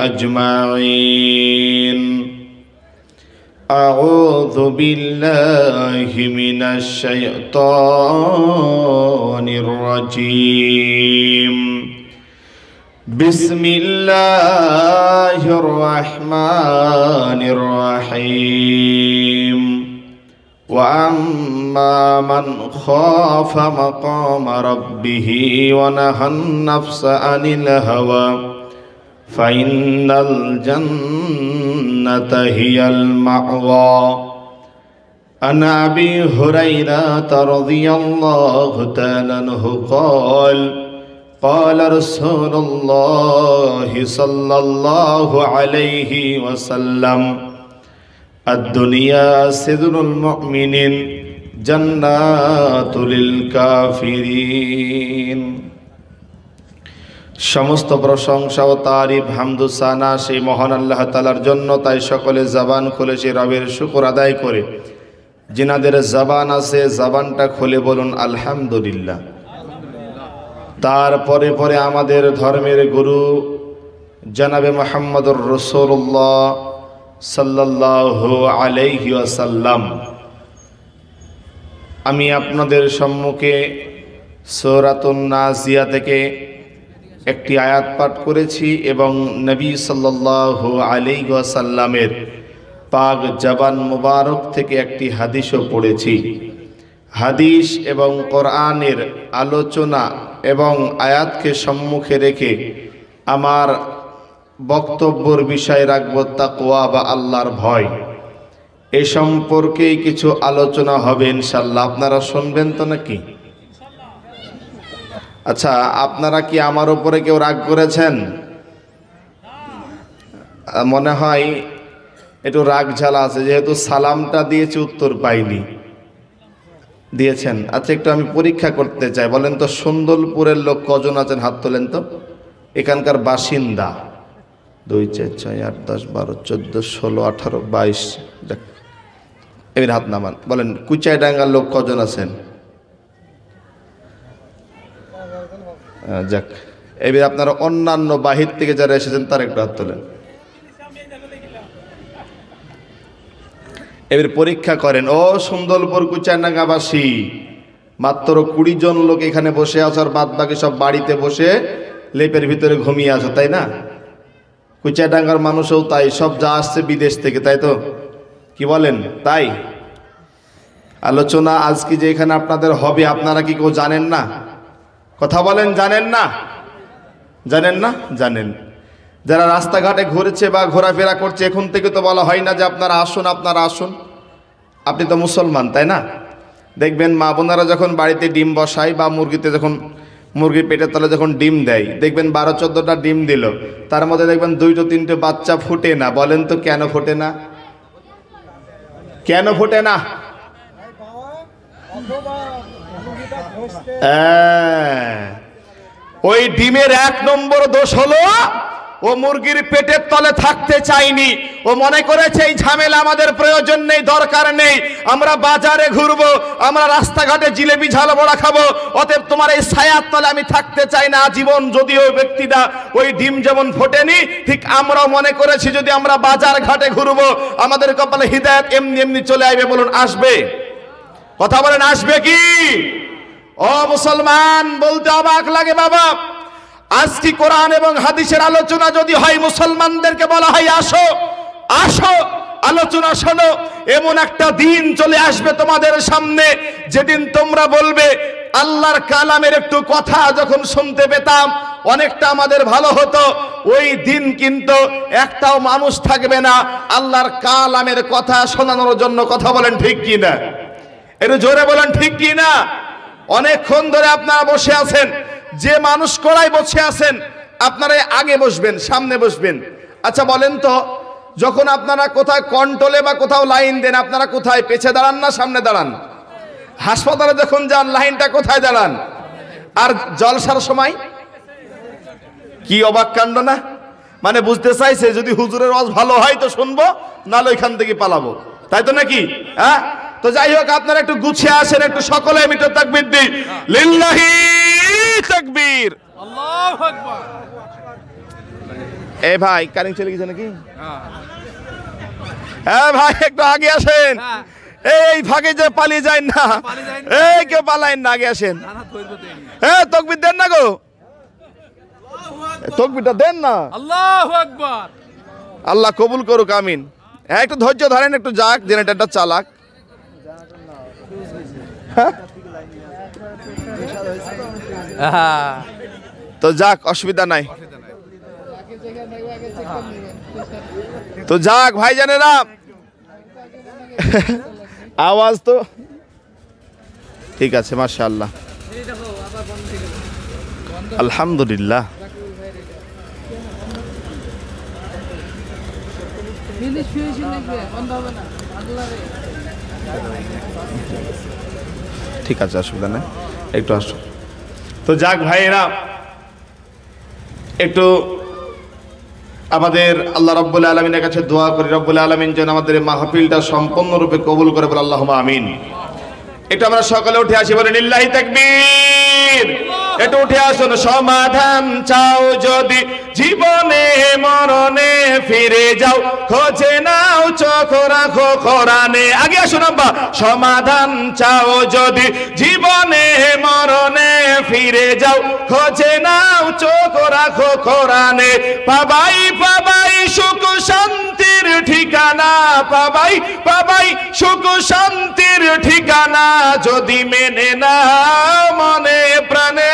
أجمعين. أعوذ بالله من الشيطان الرجيم. بسم الله الرحمن الرحيم. وأما من خاف مقام ربه ونهى النفس عن الهوى فإن الجنة هي المأوى. عن أبي هريرة رضي الله تعالى عنه قال قال رسول الله صلى الله عليه وسلم الدنيا سجن المؤمنين جنات للكافرين. সমস্ত প্রশংসা ও তারিফ হামদু সানা সেই মহান আল্লাহ তাআলার জন্য, তাই সকলে জবান খুলে সে রবের শুকর আদায় করে যিনাদের জবান আছে জবানটা খুলে বলুন আলহামদুলিল্লাহ। তারপরে পরে আমাদের ধর্মের গুরু জনাবে মুহাম্মদুর রাসূলুল্লাহ সাল্লাল্লাহু আলাইহি ওয়াসাল্লাম, আমি আপনাদের সম্মুখে সূরাতুন নাজিয়া থেকে একটি আয়াত পাঠ করেছি এবং নবী সাল্লাল্লাহু আলাইহি ওয়াসাল্লামের পাক জবান মুবারক থেকে একটি হাদিসও পড়েছি। হাদিস এবং কোরআনের আলোচনা এবং আয়াতকে সম্মুখে রেখে আমার বক্তব্যের বিষয় রাখব তাকওয়া বা আল্লাহর ভয়। এ সম্পর্কেই কিছু আলোচনা হবে ইনশাআল্লাহ। আপনারা শুনবেন তো নাকি? আচ্ছা, আপনারা কি আমার উপরে কেউ রাগ করেছেন? মনে হয় একটু রাগ ঝালা আছে, যেহেতু সালামটা দিয়েছি উত্তর পাইনি। দিয়েছেন? আচ্ছা, একটু আমি পরীক্ষা করতে চাই। বলেন তো, সুন্দরপুরের লোক কজন আছেন? হাত তোলেন তো। এখানকার বাসিন্দা 2 4 6 8 10 12 14 16 18 22। এবার হাত নামান। বলেন কুচাইডাঙ্গার লোক কজন আছেন? যাক, এবার আপনারা অন্যান্য বাহির থেকে যারা এসেছেন তার একটু হাত তোলেন। এবার পরীক্ষা করেন। ও সুন্দরপুর কুচাইডাঙ্গাবাসী, মাত্র 20 জন লোক এখানে বসে আছে, আর বাদ বাকি সব বাড়িতে বসে লেপের ভিতরে ঘুমিয়ে আছো, তাই না? কুচাইডাঙ্গার মানুষও তাই, সব যা আসছে বিদেশ থেকে, তাই তো? কি বলেন? তাই আলোচনা আজকে যে এখানে আপনাদের হবে, আপনারা কি কেউ জানেন না? কথা বলেন, জানেন না? জানেন না? জানেন। যারা রাস্তাঘাটে ঘুরেছে বা ঘোরাফেরা করছে, এখন থেকে তো বলা হয় না যে আপনারা আসুন, আপনারা আসুন। আপনি তো মুসলমান, তাই না? দেখবেন মা বোনেরা যখন বাড়িতে ডিম বসায় বা মুরগিতে যখন মুরগির পেটের তলে যখন ডিম দেয়, দেখবেন 12-14টা ডিম দিল, তার মধ্যে দেখবেন 2-3টে বাচ্চা ফুটে না। বলেন তো কেন ফোটে না? কেন ফোটে না? ওই ডিমের 1 নম্বর দোষ হলো ও মুরগির পেটের তলে থাকতে চায়নি। ও মনে করেছে এই ঝামেলা আমাদের প্রয়োজন নেই, দরকার নেই, আমরা বাজারে ঘুরবো, আমরা রাস্তাঘাটে জিলেবি ঝাল বড়া খাবো, অতএব তোমার এই ছায়ার তলে আমি থাকতে চাই না আজীবন। যদিও ওই ব্যক্তিটা ওই ডিম যেমন ফোটেনি, ঠিক আমরাও মনে করেছি যদি আমরা বাজার ঘাটে ঘুরবো আমাদের কপালে হিদায়াত এমনি এমনি চলে আসবে। বলুন আসবে? কথা বলেন, আসবে কি? ও মুসলমান, বলতে অবাক লাগে বাবা, আজকে কোরআন এবং হাদিসের আলোচনা যদি হয়, মুসলমানদেরকে বলা হয় আসো আসো আলোচনা শোনো, এমন একটা দিন চলে আসবে তোমাদের সামনে যেদিন তোমরা বলবে আল্লাহর কালামের একটু কথা যখন শুনতে পেতাম অনেকটা আমাদের ভালো হতো। ওই দিন কিন্তু একটাও মানুষ থাকবে না আল্লাহর কালামের কথা শোনানোর জন্য। কথা বলেন ঠিক কি না? একটু জোরে বলেন ঠিক কি না? অনেকক্ষণ ধরে আপনারা বসে আছেন, যে মানুষ কোড়ায় বসে আছেন আপনারা আগে বসবেন, সামনে বসবেন। আচ্ছা বলেন তো, যখন আপনারা কোথায় কন্ট্রোলে বা কোথাও লাইন দেন, আপনারা কোথায়, পেছে দাঁড়ান না সামনে দাঁড়ান? হাসপাতালে যখন যান লাইনটা কোথায় দাঁড়ান? আর জলসার সময় কি অবাক কাণ্ড না? মানে বুঝতে চাইছে যদি হুজুরের ওয়াজ ভালো হয় তো শুনবো, নাহলে ওইখান থেকে পালাবো, তাই তো নাকি? হ্যাঁ, তো যাই হোক আপনারা একটু গুছিয়ে আসেন, একটু সকলে মিলে তাকবীর দিই, লিল্লাহি তাকবীর, আল্লাহু আকবার। এ ভাই কারেন্ট চলে গেছে নাকি? হ্যাঁ ভাই একটু আগে আসেন। এই ভাগে যে পালিয়ে যায় না, এই কেউ পালায় না, আগে আসেন। হ্যাঁ তকবির দেন না গো, তকবিরটা দেন না। আল্লাহু আকবার। আল্লাহ কবুল করুক, আমিন। হ্যাঁ একটু ধৈর্য ধরেন, একটু যাক, জেনারেটরটা চালাক। হ্যাঁ তো যাক, অসুবিধা নাই। তো যাক ভাই জানেরা, আওয়াজ তো ঠিক আছে, মাশাআল্লাহ, আলহামদুলিল্লাহ। ঠিক আছে, অসুবিধা নেই, একটু আসো। তো যাক ভাইয়েরা, একটু আমাদের আল্লাহ রাব্বুল আলামিনের কাছে দোয়া করি, রাব্বুল আলামিন যেন আমাদের এই মাহফিলটা সম্পূর্ণরূপে কবুল করে, বলে আল্লাহুম্মা আমিন। একটু আমরা সকালে উঠে আসি, বলে লিল্লাহি তাকবীর। একটু উঠে আসুন। সমাধান চাও যদি জীবনে মরণে, ফিরে যাও খোঁজে নাও চোখ রাখো কোরআনে। আগে আসুন আব্বা। সমাধান চাও যদি জীবনে মরণে, ফিরে যাও খোঁজে নাও চোখ রাখো কোরআনে। পাবাই পাবাই সুখ শান্তির ঠিকানা, পাবাই পাবাই সুখ শান্তির ঠিকানা, যদি মেনে নাও মনে প্রাণে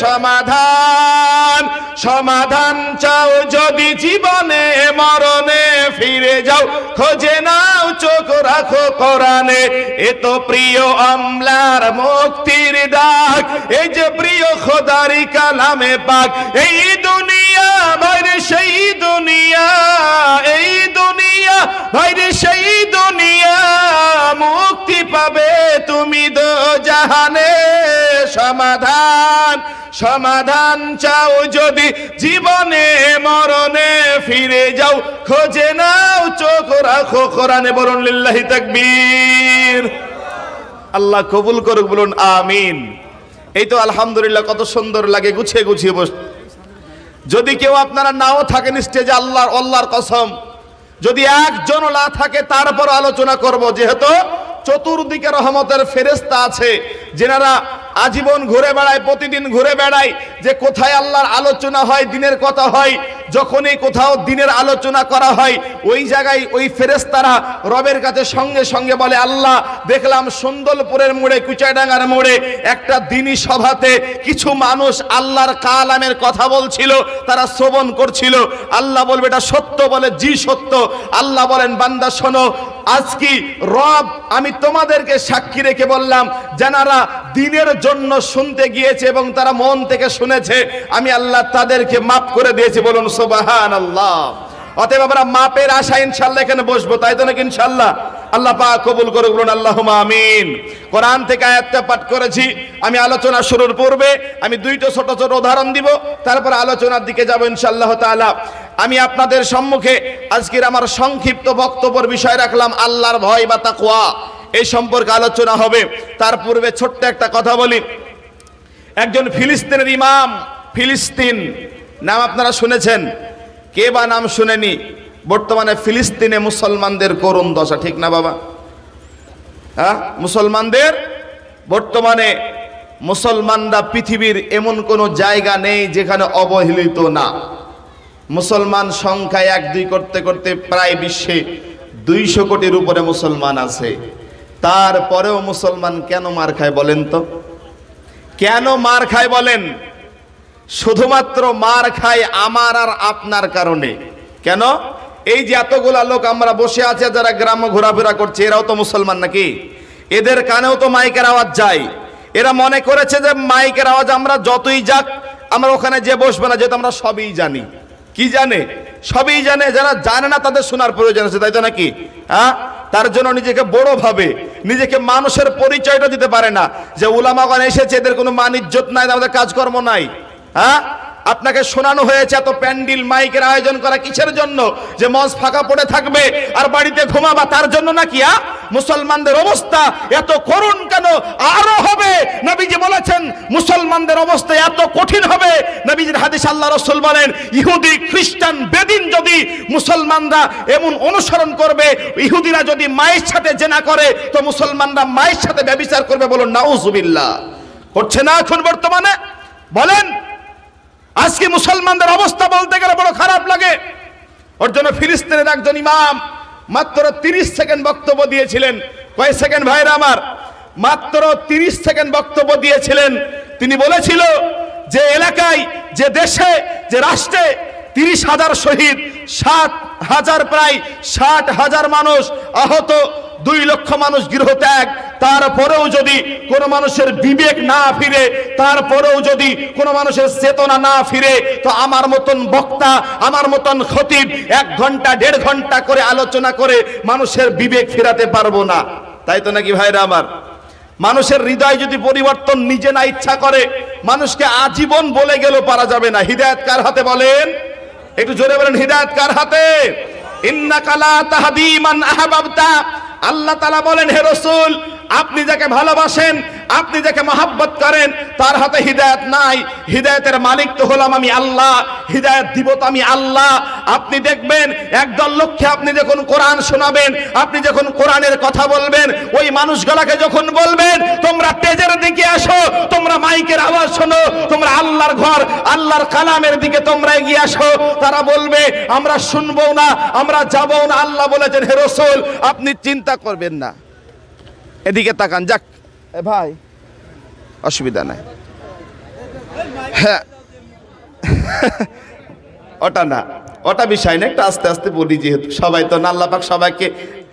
সমাধান। সমাধান চাও যদি জীবনে মরণে, ফিরে যাও খোঁজে নাও চোখ রাখো কোরআনে। এ তো প্রিয় আমলার মুক্তির ডাক, এই যে প্রিয় খোদারি কালামে পাক। এই দুনিয়া বাইরে সেই দুনিয়া, এই দুনিয়া বাইরে সেই দুনিয়া, মুক্তি পাবে তুমি দো জাহানে। সমাধান সমাধান চাও যদি জীবনে মরণে, ফিরে যাও খোঁজে নাও চোখ রাখো কোরআনে। বলুন লিল্লাহি তাকবীর। আল্লাহ কবুল করুক, বলুন আমিন। এই তো আলহামদুলিল্লাহ, কত সুন্দর লাগে গুছিয়ে গুছিয়ে বস। যদি কেউ আপনারা নাও থাকেন স্টেজে, আল্লাহর কসম, যদি একজন না থাকে তারপর আলোচনা করব, যেহেতু চতুর্দিকে রহমতের ফেরেশতা আছে, যেনারা আজীবন ঘুরে বেড়ায়, প্রতিদিন ঘুরে বেড়ায়, যে কোথায় আল্লাহর আলোচনা হয়, দিনের কথা হয়। যখনই কোথাও দিনের আলোচনা করা হয়, ওই জায়গায় ওই ফেরেশতারা রবের কাছে সঙ্গে সঙ্গে বলে, আল্লাহ দেখলাম সুন্দরপুরের মোড়ে, কুচাইডাঙ্গার মোড়ে একটা দিনী সভাতে কিছু মানুষ আল্লাহর কালামের কথা বলছিল, তারা শ্রবণ করছিল। আল্লাহ বলবে এটা সত্য? বলে জি সত্য। আল্লাহ বলেন, বান্দা শোনো, আজ কি রব আমি তোমাদেরকে সাক্ষী রেখে বললাম, যারা দিনের জন্য শুনতে গিয়েছে এবং তারা মন থেকে শুনেছে, আমি আল্লাহ তাদেরকে মাফ করে দিয়েছি। বলুন সুবহানাল্লাহ। অতএব আমরা মাপের আশা ইনশাআল্লাহ এখানে বসবো, তাই তো নাকি ইনশাআল্লাহ? আল্লাহ পাক কবুল করুক, বলুন আল্লাহুম্মা আমিন। কোরআন থেকে আয়াতটা পাঠ করেছি। আমি আলোচনা শুরুর পূর্বে আমি দুইটা ছোট ছোট উদাহরণ দিব, তারপর আলোচনার দিকে যাব ইনশাআল্লাহ তাআলা। আমি আপনাদের সম্মুখে আজকের আমার সংক্ষিপ্ত বক্তব্যের বিষয় রাখলাম আল্লাহর ভয় বা তাকওয়া। এই সম্পর্কে আলোচনা হবে। তার পূর্বে ছোট্ট একটা কথা বলি। একজন ফিলিস্তিনের ইমাম, ফিলিস্তিন নাম আপনারা শুনেছেন, কে বা নাম শুনেনি? বর্তমানে ফিলিস্তিনে মুসলমানদের করুণ দশা, ঠিক না বাবা? হ্যাঁ, মুসলমানদের বর্তমানে, মুসলমানরা পৃথিবীর এমন কোনো জায়গা নেই যেখানে অবহেলিত না। মুসলমান সংখ্যায় 1-2 করতে করতে প্রায় বিশ্বে 200 কোটির উপরে মুসলমান আছে। তারপরেও মুসলমান কেন মার খায় বলেন তো? কেন মার খায় বলেন? শুধুমাত্র মার খায় আমার আর আপনার কারণে। কেন? এই যে এতগুলা লোক আমরা বসে আছে, যারা গ্রামে ঘোরাফেরা করছে, এরাও তো মুসলমান নাকি? এদের কানেও তো মাইকের আওয়াজ যায়। এরা মনে করেছে যে মাইকের আওয়াজ আমরা যতই যাক, আমরা ওখানে যে বসবো না, যেহেতু আমরা সবই জানি। কি জানে? সবই জানে। যারা জানে না তাদের শোনার প্রয়োজন আছে, তাই তো নাকি? হ্যাঁ, তার জন্য নিজেকে বড় ভাবে, নিজেকে মানুষের পরিচয়টা দিতে পারে না, যে উলামাগণ এসেছে, এদের কোনো মান ইজ্জত নাই, আমাদের কাজকর্ম নাই। হ্যাঁ, আপনাকে শোনানো হয়েছে এত প্যান্ডেল মাইকের আয়োজন করা কিসের জন্য? যে মঞ্চ ফাঁকা পড়ে থাকবে আর বাড়িতে ঘুমাবা তার জন্য নাকি? মুসলমানদের অবস্থা এত করুণ কেন? আরো হবে। নবীজি বলেছেন মুসলমানদের অবস্থা এত কঠিন হবে। নবীজির হাদিস আল্লাহ রাসূল বলেন ইহুদি খ্রিস্টান বেদিন যদি মুসলমানরা এমন অনুসরণ করবে, ইহুদিরা যদি মায়ের সাথে জেনা করে তো মুসলমানরা মায়ের সাথে ব্যভিচার করবে। বলুন নাউজুবিল্লাহ। করছে না এখন বর্তমানে? বলেন আজকে মুসলমানদের অবস্থা বলতে গেলে বড় খারাপ লাগে। ওর জন্য ফিলিস্তিনের একজন ইমাম মাত্র 30 সেকেন্ড বক্তব্য দিয়েছিলেন। কয় সেকেন্ড ভাইরা আমার? মাত্র 30 সেকেন্ড বক্তব্য দিয়েছিলেন। তিনি বলেছিল যে এলাকায়, যে দেশে, যে রাষ্ট্রে 30,000 শহীদ, 7,000 প্রায় 60,000 মানুষ আহত, 2 লক্ষ মানুষ গৃহত্যাগ, তারপরেও যদি কোনো মানুষের বিবেক না ফিরে, তারপরেও যদি কোনো মানুষের চেতনা না ফিরে, তো আমার মতন বক্তা, আমার মতন খতিব 1 ঘন্টা 1.5 ঘন্টা করে আলোচনা করে মানুষের বিবেক ফেরাতে পারবো না। তাই তো নাকি ভাইরা আমার? মানুষের হৃদয় যদি পরিবর্তন নিজে না ইচ্ছা করে, মানুষকে আজীবন বলে গেলেও পারা যাবে না। হিদায়াত কার হাতে বলেন? একটু জোরে বলেন, হিদায়াত কার হাতে? ইন্নাকা লা তাহদি মান আহবাবতা। আল্লাহ তাআলা বলেন হে রাসূল, আপনি যাকে ভালোবাসেন, আপনি যাকে মহব্বত করেন, তার হাতে হিদায়াত নাই। হিদায়াতের মালিক তো হলাম আমি আল্লাহ, হিদায়াত দিব তো আমি আল্লাহ। আপনি দেখবেন একদল লোককে আপনি যখন কোরআন শোনাবেন, আপনি যখন কোরআনের কথা বলবেন, ওই মানুষগুলোকে যখন বলবেন তোমরা তেজের দিকে আসো, তোমরা মাইকের আওয়াজ শোনো, তোমরা আল্লাহর ঘর, আল্লাহর কালামের দিকে তোমরা এগিয়ে আসো, তারা বলবে আমরা শুনবো না, আমরা যাবো না। আল্লাহ বলেছেন হে রাসূল আপনি চিন্তা করবেন না। এদিকে তাকান। যাক ভাই, অসুবিধা নাই। হ্যাঁ ওটা না, ওটা বিষয় না, একটু আস্তে আস্তে বলি। যেহেতু সবাই তো না, আল্লাহ পাক সবাইকে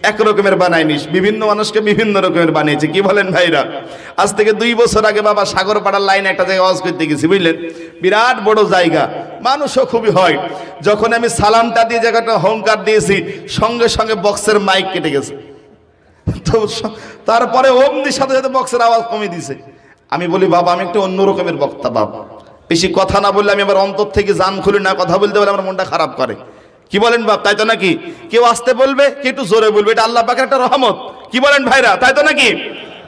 এক রকমের বানায়নি, বিভিন্ন মানুষকে বিভিন্ন রকমের বানিয়েছে। কি বলেন ভাইরা? আজ থেকে 2 বছর আগে বাবা সাগরপাড়ার লাইনে একটা জায়গায় ওয়াজ করতে গেছি, বুঝলেন? বিরাট বড় জায়গা, মানুষও খুবই হয়। যখন আমি সালামটা দিয়ে জায়গাটা হোমকার দিয়েছি, সঙ্গে সঙ্গে বক্সের মাইক কেটে গেছে। তো তারপরে অমনির সাথে সাথে বক্সের আওয়াজ কমে দিছে। আমি বলি বাবা আমি একটু অন্য রকমের বক্তা, বাবা বেশি কথা না বললে আমি আবার অন্তর থেকে জান খুলি না, কথা বলতে বলে আমার মনটা খারাপ করে। কি বলেন বাপ? তাই তো নাকি? কেউ আস্তে বলবে, কেউ একটু জোরে বলবে, এটা আল্লাহ পাকের একটা রহমত। কি বলেন ভাইরা? তাই তো নাকি?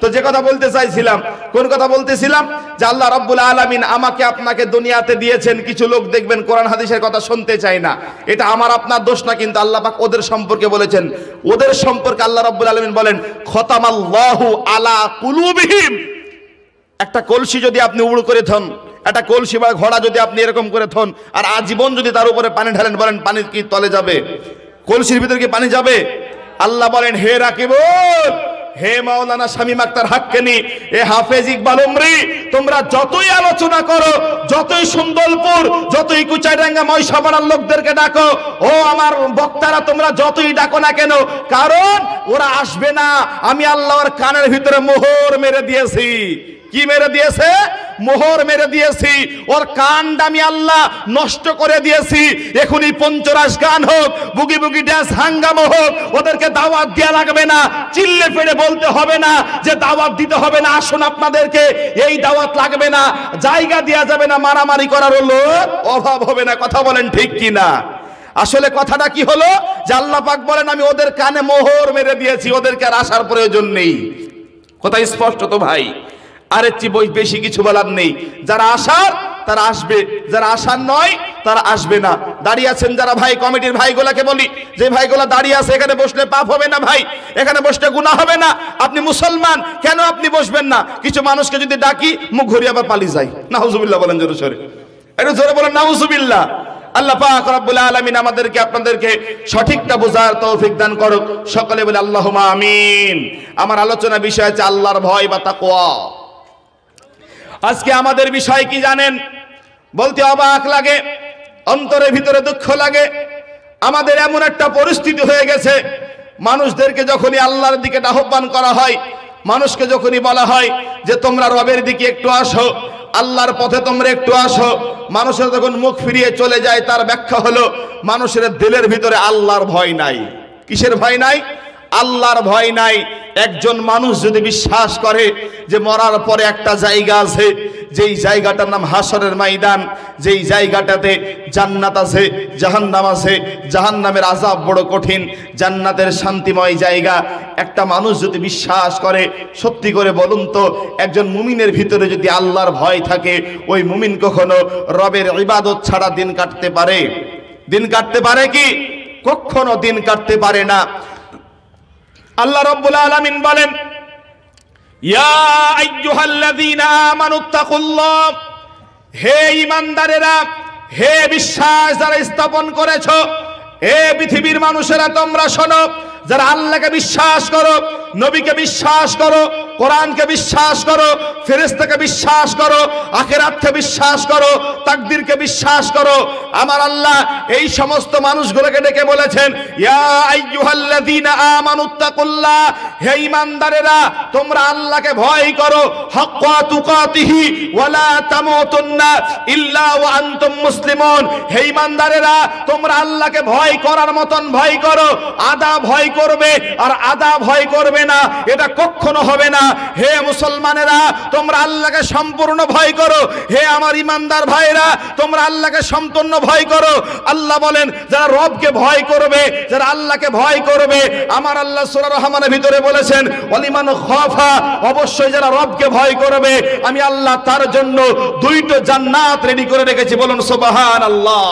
তো যে কথা বলতে চাইছিলাম, কোন কথা বলতেছিলাম? যে আল্লাহ রাব্বুল আলামিন আমাকে আপনাকে দুনিয়াতে দিয়েছেন। কিছু লোক দেখবেন কোরআন হাদিসের কথা শুনতে চায় না, এটা আমার আপনার দোষ না, কিন্তু আল্লাহ পাক ওদের সম্পর্কে বলেছেন। ওদের সম্পর্কে আল্লাহ রাব্বুল আলামিন বলেন খতামাল্লাহু আলা কুলুবিহিম। একটা কলসি যদি আপনি উড়ু করে থন, একটা কলসি বা ঘোড়া যদি আপনি এরকম করে থন, আর আজীবন যদি তার উপরে পানি ঢালেন, বলেন পানি কি তলে যাবে? কলসির ভিতরে কি পানি যাবে? আল্লাহ বলেন হে রাকিবুল, হে মাওলানা শামীম আক্তার হাক্কানী, এ হাফেজ ইকবাল উমরি, তোমরা যতই আলোচনা করো, যতই সুন্দরপুর, যতই কুচাইডাঙ্গা ময়সাপাড়ার লোকদেরকে ডাকো, ও আমার বক্তারা তোমরা যতই ডাকো না কেন, কারণ ওরা আসবে না। আমি আল্লাহর কানের ভিতরে মোহর মেরে দিয়েছি। কি মেরে দিয়েছে? মোহর মেরে দিয়েছি। ওর কানটা আমি আল্লাহ নষ্ট করে দিয়েছি। এখনই পঞ্চরাস গান হোক, বুগি বুগি ড্যান্স হাঙ্গামা হোক, ওদেরকে দাওয়াত দেওয়া লাগবে না, চিল্লে পেড়ে বলতে হবে না যে দাওয়াত দিতে হবে না, আসুন আপনাদেরকে, এই দাওয়াত লাগবে না, জায়গা দেওয়া যাবে না, মারামারি করার হলো অভাব হবে না। কথা বলেন ঠিক কি না? আসলে কথাটা কি হলো? যে আল্লাহ পাক বলেন আমি ওদের কানে মোহর মেরে দিয়েছি, ওদেরকে আর আসার প্রয়োজন নেই। কথা স্পষ্ট তো ভাই? আরে বেশি কিছু বলার নেই। যারা আসার তারা আসবে, যারা আসার নয় তারা আসবে না। দাঁড়িয়ে আছেন যারা ভাই, কমিটির ভাইগুলাকে বলি, যে ভাইগুলা দাঁড়িয়ে আছে, এখানে বসলে পাপ হবে না ভাই, এখানে বসলে গুনাহ হবে না। আপনি মুসলমান, কেন আপনি বসবেন না? কিছু মানুষকে যদি ডাকি মুখ ঘুরিয়ে আবার পালিয়ে যায়। নাউজুবিল্লাহ বলেন জোরে সরে, একটু জোরে বলেন নাউজুবিল্লাহ। আল্লাহ পাক রব্বুল আলামিন আমাদেরকে আপনাদেরকে সঠিকটা বোঝার তৌফিক দান করুক। সকলে বলে আল্লাহুম্মা আমিন। আমার আলোচনা বিষয় আছে আল্লাহর ভয় বা তাকওয়া। আজকে আমাদের বিষয় কি জানেন? বলতে অবাক লাগে, অন্তরের ভিতরে দুঃখ লাগে। আমাদের এমন একটা পরিস্থিতি হয়ে গেছে, মানুষদেরকে যখনই আল্লাহর দিকে আহ্বান করা হয়, মানুষকে যখনই বলা হয় যে তোমরা রবের দিকে একটু আসো, আল্লাহর পথে তোমরা একটু আসো, মানুষের যখন মুখ ফিরিয়ে চলে যায়, তার ব্যাখ্যা হলো মানুষের দিলের ভিতরে আল্লাহর ভয় নাই। কিসের ভয় নাই? আল্লাহর ভয় নাই। একজন মানুষ যদি বিশ্বাস করে যে মরার পরে একটা জায়গা আছে, যেই জায়গাটার নাম হাসরের ময়দান, যেই জায়গাটাতে জান্নাত আছে, জাহান্নাম আছে। জাহান্নামের আযাব বড় কঠিন, জান্নাতের শান্তিময় জায়গা। একটা মানুষ যদি বিশ্বাস করে, সত্যি করে বলুন তো, একজন মুমিনের ভিতরে যদি আল্লাহর ভয় থাকে, ওই মুমিন কখনো রবের ইবাদত ছাড়া দিন কাটতে পারে? দিন কাটতে পারে কি? কখনো দিন কাটতে পারে না। আল্লাহ রাব্বুল আলামিন বলেন, ইয়া আইয়ুহাল্লাযীনা আমানুত্তাকুল্লাহ, হে ঈমানদারেরা, হে বিশ্বাস যারা স্থাপন করেছো, হে পৃথিবীর মানুষেরা তোমরা শোনো, যারা আল্লাহকে বিশ্বাস করো, নবীকে বিশ্বাস করো, কোরআনকে বিশ্বাস করো, ফেরেশতাকে বিশ্বাস করো, আখিরাতকে বিশ্বাস করো, তাকদীরকে বিশ্বাস করো, আমার আল্লাহ এই সমস্ত মানুষগুলোকে ডেকে বলেছেন, ইয়া আইয়ুহাল্লাযীনা আমানুত্তাকুল্লাহ, হে ঈমানদারেরা তোমরা আল্লাহকে ভয় করো, হাক্কা তুকাতিহি ওয়ালা তামুতুন্না ইল্লা ওয়া আনতুম মুসলিমুন। হে ঈমানদারেরা তোমরা আল্লাহকে ভয় করার মতন ভয় করো, আদা ভয় করবে আর আদা ভয় করবে না, এটা কখনো হবে না। হে মুসলমানেরা তোমরা আল্লাহকে সম্পূর্ণ ভয় করো, হে আমার ঈমানদার ভাইরা তোমরা আল্লাহকে সম্পূর্ণ ভয় করো। আল্লাহ বলেন যারা রবকে ভয় করবে, যারা আল্লাহকে ভয় করবে, আমার আল্লাহ সূরা রহমানের ভিতরে বলেছেন ওয়ালিমান খাফা, অবশ্যই যারা রবকে ভয় করবে আমি আল্লাহ তার জন্য দুইটা জান্নাত রেডি করে রেখেছি। বলুন সুবহানাল্লাহ।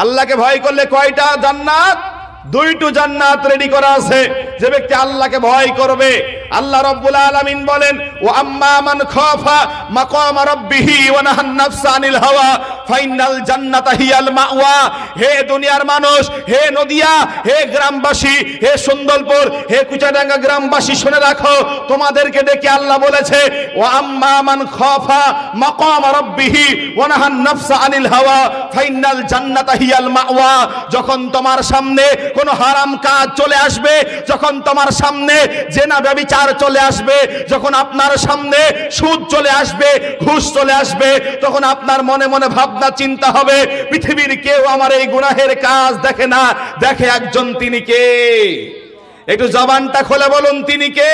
আল্লাহকে ভয় করলে কয়টা জান্নাত? দুইটা জান্নাত রেডি করা আছে। যে ব্যক্তি আল্লাহকে ভয় করবে, আল্লাহ রাব্বুল আলামিন বলেন ওয়া আম্মা মান খাফা মাকাম রাব্বিহি ওয়া নাহান নাফসা আনিল হাওয়া ফাইনাল জান্নাতা হিয়াল মাওয়া। হে দুনিয়ার মানুষ, হে নদিয়া, হে গ্রামবাসী, হে সুন্দরপুর, হে কুচাডাঙ্গা গ্রামবাসী শুনে রাখো, তোমাদেরকে ডেকে আল্লাহ বলেছে ওয়া আম্মা মান খাফা মাকাম রাব্বিহি ওয়া নাহান নাফসা আনিল হাওয়া ফাইনাল জান্নাতা হিয়াল মাওয়া। যখন তোমার সামনে কোন হারাম কাজ চলে আসবে, যখন তোমার সামনে জেনা ব্যভিচার চলে আসবে, যখন আপনার সামনে সুদ চলে আসবে, ঘুষ চলে আসবে, তখন আপনার মনে মনে ভাবনা চিন্তা হবে পৃথিবীর কেউ আমার এই গুনাহের কাজ দেখে না, দেখে একজন, তিনি কে? একটু জবানটা খুলে বলুন, তিনি কে?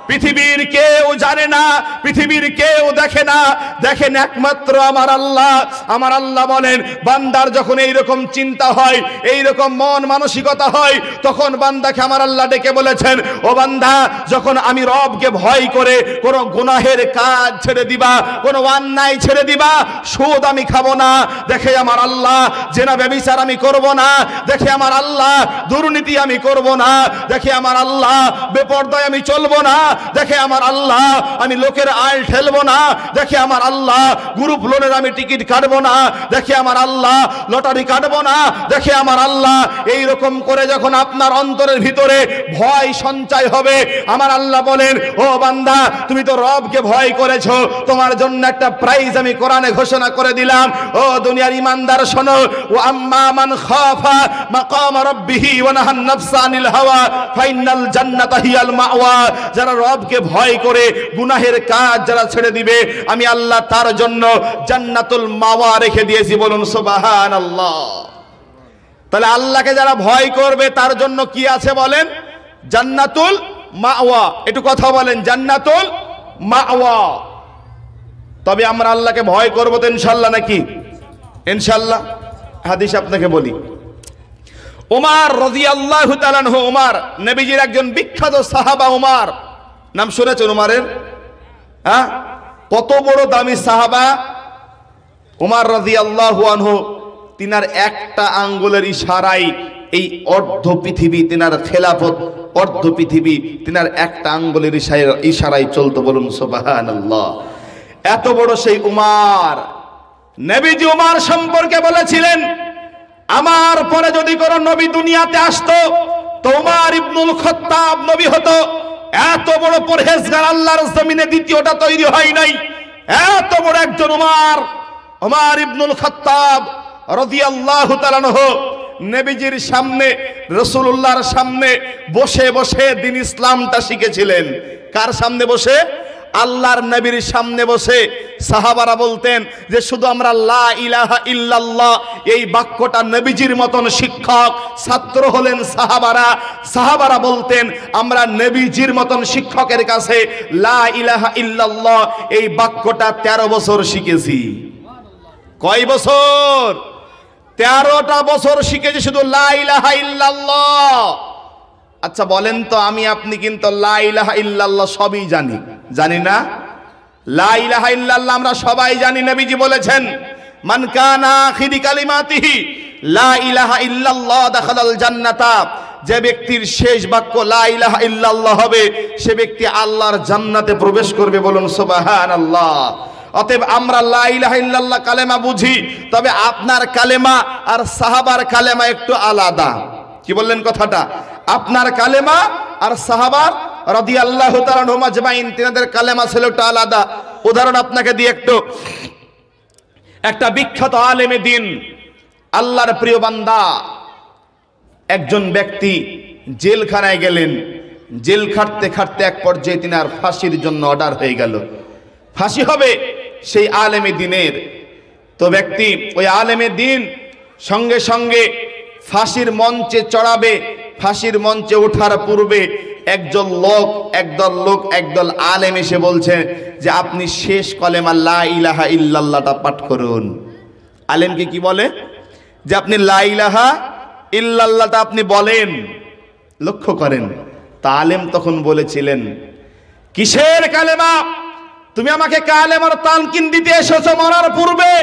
পৃথিবীর কেউ জানে না, পৃথিবীর কেউ দেখে না, দেখেন একমাত্র আমার আল্লাহ। আমার আল্লাহ বলেন বান্দার যখন এইরকম চিন্তা হয়, এইরকম মন মানসিকতা হয়, তখন বান্দাকে আমার আল্লাহ ডেকে বলেছেন ও বান্দা, যখন আমি রবকে ভয় করে কোনো গুনাহের কাজ ছেড়ে দিবা, কোনো অন্যায় ছেড়ে দিবা, সুদ আমি খাবো না, দেখে আমার আল্লাহ, জেনা ব্যভিচার আমি করব না, দেখে আমার আল্লাহ, দুর্নীতি আমি করব না, দেখে আমার আল্লাহ, বেপরদায় আমি চলবো না, দেখে আমার আল্লাহ, আমি লোকের আল ঠেলবো না, দেখে আমার আল্লাহ, গ্রুপ লোনের আমি টিকিট কাটবো না, দেখে আমার আল্লাহ, লটারি কাটবো না, দেখে আমার আল্লাহ। এই রকম করে যখন আপনার অন্তরের ভিতরে ভয় সঞ্চয় হবে, আমার আল্লাহ বলেন ও বান্দা, তুমি তো রবকে ভয় করেছো, তোমার জন্য একটা প্রাইজ আমি কোরআনে ঘোষণা করে দিলাম। ও দুনিয়ার ইমানদার শোনো, ও আম্মা মান খাফা মাকাম রাব্বিহি ওয়া নাহান নাফসা আনিল হাওয়া ফাইনাল জান্নাতা হিয়াল মাওয়া। যারা রবকে ভয় করে গুনাহের কাজ যারা ছেড়ে দিবে, আমি আল্লাহ তার জন্য জান্নাতুল মাওয়া রেখে দিয়েছি। বলুন সুবহানাল্লাহ। তাহলে আল্লাহকে যারা ভয় করবে তার জন্য কি আছে বলেন? জান্নাতুল মাওয়া। একটু কথা বলেন, জান্নাতুল মাওয়া। তবে আমরা আল্লাহকে ভয় করব তো ইনশাআল্লাহ, নাকি? ইনশাআল্লাহ। হাদিস আপনাকে বলি, ওমর রাদিয়াল্লাহু তাআলা আনহু, ওমর নবীজির একজন বিখ্যাত সাহাবা। ওমর নাম শুনেছেন ওমরের? হ্যাঁ, কত বড় দামি সাহাবা ওমর রাদিয়াল্লাহু আনহু। তিনার একটা আঙ্গুলের ইশারায় এই অর্ধ পৃথিবী, তিনার খেলাফত অর্ধ পৃথিবী তিনার একটা আঙ্গুলের ইশারায় চলতো। বলুন সুবহানাল্লাহ। এত বড় সেই উমর, নবীজি উমর সম্পর্কে বলেছিলেন, আমার পরে যদি কোনো নবী দুনিয়াতে আসতো তো উমর ইবনুল খাত্তাব নবী হতো। এত বড় পরহেজগার আল্লাহর জমিনে দ্বিতীয়টা তৈরি হয় নাই। এত বড় একজন উমর, উমর ইবনুল খাত্তাব রাদিয়াল্লাহু তাআলা আনহু, নবীজির সামনে, রাসূলুল্লাহর সামনে বসে বসে দ্বীন ইসলামটা শিখেছিলেন। কার সামনে বসে? আল্লাহর নবীর সামনে বসে সাহাবারা বলতেন যে শুধু আমরা লা ইলাহা ইল্লাল্লাহ এই বাক্যটা নবীজির মতন শিক্ষক ছাত্র হলেন সাহাবারা। সাহাবারা বলতেন আমরা নবীজির মতন শিক্ষকের কাছে লা ইলাহা ইল্লাল্লাহ এই বাক্যটা 13 বছর শিখেছি। কয় বছর? 13টা বছর শিখেছি শুধু লা ইলাহা ইল্লাল্লাহ। আচ্ছা বলেন তো, আমি আপনি কিন্তু লা ইলাহা ইল্লাল্লাহ সবই জানি, জানি না? লা ইলাহা ইল্লাল্লাহ আমরা সবাই জানি। নবীজি বলেছেন মান কানা আখিরি কালিমাতিহি লা ইলাহা ইল্লাল্লাহ দাখালাল জান্নাতা, যে ব্যক্তির শেষ বাক্য লা ইলাহা ইল্লাল্লাহ হবে সে ব্যক্তি আল্লাহর জান্নাতে প্রবেশ করবে। বলুন সুবহানাল্লাহ। অতএব আমরা লা ইলাহা ইল্লাল্লাহ কালেমা বুঝি, তবে আপনার কালেমা আর সাহাবার কালেমা একটু আলাদা। কি বললেন কথাটা? আপনার কালেমা আর সাহাবার রাদিয়াল্লাহু তাআলা আনহুম আজমাইন তিনাদের কালেমা ছিল একটু আলাদা। উদাহরণ আপনাকে দিয়ে একটা বিখ্যাত আলেমে দিন, আল্লাহর প্রিয় বান্দা একজন ব্যক্তি জেলখানায় গেলেন। জেল খাটতে খাটতে এক পর্যায়ে তিনার ফাঁসির জন্য অর্ডার হয়ে গেল, ফাঁসি হবে সেই আলেমে দিনের। তো ব্যক্তি ওই আলেমে দিন সঙ্গে সঙ্গে ফাঁসির মঞ্চে চড়াবে। ফাঁসির মঞ্চে ওঠার পূর্বে একদল আলেম এসে বলছে যে আপনি শেষ কলেমা লা ইলাহা ইল্লাল্লাহটা পাঠ করুন। আলেমকে কি বলে? যে আপনি লা ইলাহা ইল্লাল্লাহটা আপনি বলেন। লক্ষ্য করেন, তা আলেম তখন বলেছিলেন কিসের কালেমা? তুমি আমাকে কালেমার তালকিন দিতে এসেছো মরার পূর্বে।